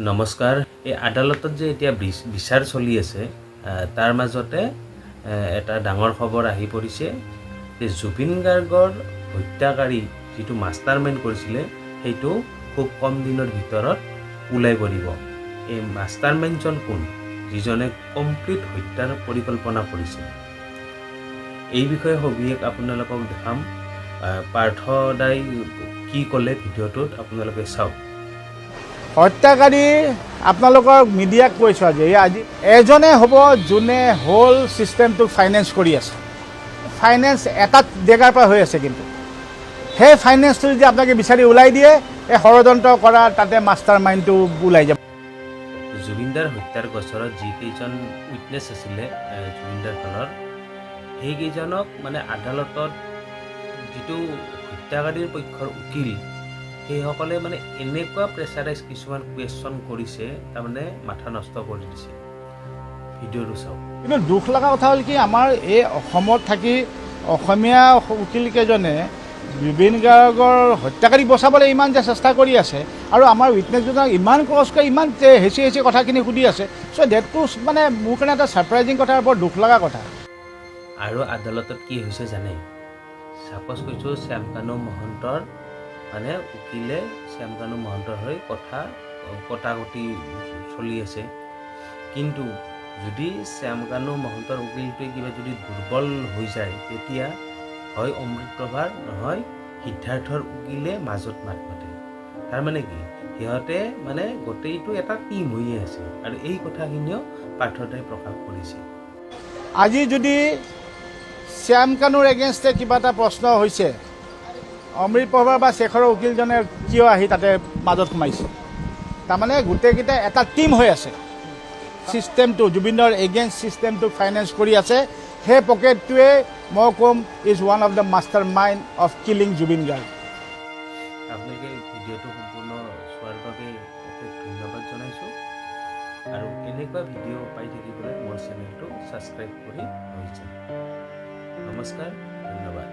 নমস্কাৰ। এই আদালতত যে এতিয়া বিচাৰ চলি আছে তাৰ মাজতে এটা ডাঙৰ খবৰ আহি পৰিছে যে জুবিন গাৰ্গৰ হত্যাকাৰী যিটো মাষ্টাৰ মাইণ্ড কৰিছিলে সেইটো খুব কম দিনৰ ভিতৰত ওলাই পৰিব। এই মাষ্টাৰ মাইণ্ডজন কোন, যিজনে কমপ্লিট হত্যাৰ পৰিকল্পনা কৰিছিল? এই বিষয়ে সবিশেষ আপোনালোকক দেখাম। পাৰ্থ দাই কি ক'লে ভিডিঅ'টোত আপোনালোকে চাওক। হত্যাকাৰী আপোনালোকৰ মিডিয়াক কৈছোঁ আজি এজনে হ'ব যোনে হোল ছিষ্টেমটোক ফাইনেন্স কৰি আছে। ফাইনেন্স এটা জেগাৰ পৰা হৈ আছে, কিন্তু সেই ফাইনেন্সটো যদি আপোনালোকে বিচাৰি ওলাই দিয়ে, এই ষড়যন্ত্ৰ কৰা তাতে মাষ্টাৰ মাইণ্ডটো ওলাই যাব। জুবিনদাৰ হত্যাৰ গোচৰত যিকেইজন উইটনেছ আছিলে জুবিনদাৰ ফালৰ, সেইকেইজনক মানে আদালতত যিটো হত্যাকাৰীৰ পক্ষৰ উকিল সেইসকলে মানে এনেকুৱা প্ৰেছাৰাইজ কিছুমান কুৱেশ্যন কৰিছে, তাৰমানে মাথা নষ্ট কৰি দিছে। ভিডিঅ'টো চাওক। কিন্তু দুখ লগা কথা হ'ল কি, আমাৰ এই অসমত থাকি অসমীয়া উকিলকেইজনে জুবিন গাৰ্গৰ হত্যাকাৰীক বচাবলৈ ইমান যে চেষ্টা কৰি আছে আৰু আমাৰ উইটনেছজনক ইমান কষ্টকৈ ইমান হেঁচি হেঁচি কথাখিনি সুধি আছে। চ' ডেটটো মানে মোৰ কাৰণে এটা ছাৰপ্ৰাইজিং কথা, বৰ দুখ লগা কথা। আৰু আদালতত কি হৈছে জানে? ছাপ'জ কৈছোঁ শ্যামকানু মহন্তৰ মানে উকিলে শ্যামকানু মহন্তৰ হৈ কটাকটি চলি আছে। কিন্তু যদি শ্যামকানু মহন্তৰ উকিলটোৱে কিবা যদি দুৰ্বল হৈ যায়, তেতিয়া হয় অমৃতপ্ৰভাৰ নহয় সিদ্ধাৰ্থৰ উকিলে মাজত মাত মাতে। তাৰমানে কি, সিহঁতে মানে গোটেইটো এটা টিম হৈয়ে আছে। আৰু এই কথাখিনিও পাৰ্থদাই প্ৰকাশ কৰিছে। আজি যদি শ্যামকানুৰ এগেইনষ্টে কিবা এটা প্ৰশ্ন হৈছে, অমৃতপ্ৰভা বা শেখৰৰ উকিলজনে কিয় আহি তাতে মাজত সোমাইছে? তাৰমানে গোটেইকেইটা এটা টিম হৈ আছে। ছিষ্টেমটো জুবিনৰ এগেইনষ্ট ছিষ্টেমটোক ফাইনেন্স কৰি আছে। সেই পকেটটোৱে মই ক'ম is one of the master mind of killing Zubeen Garg. আপোনালোকে ভিডিঅ'টো সম্পূৰ্ণ চোৱাৰ বাবে অশেষ ধন্যবাদ জনাইছোঁ। আৰু এনেকুৱা ভিডিঅ' পাই থাকিবলৈ মোৰ চেনেলটো ছাবস্ক্ৰাইব কৰি লৈ যাওক। নমস্কাৰ, ধন্যবাদ।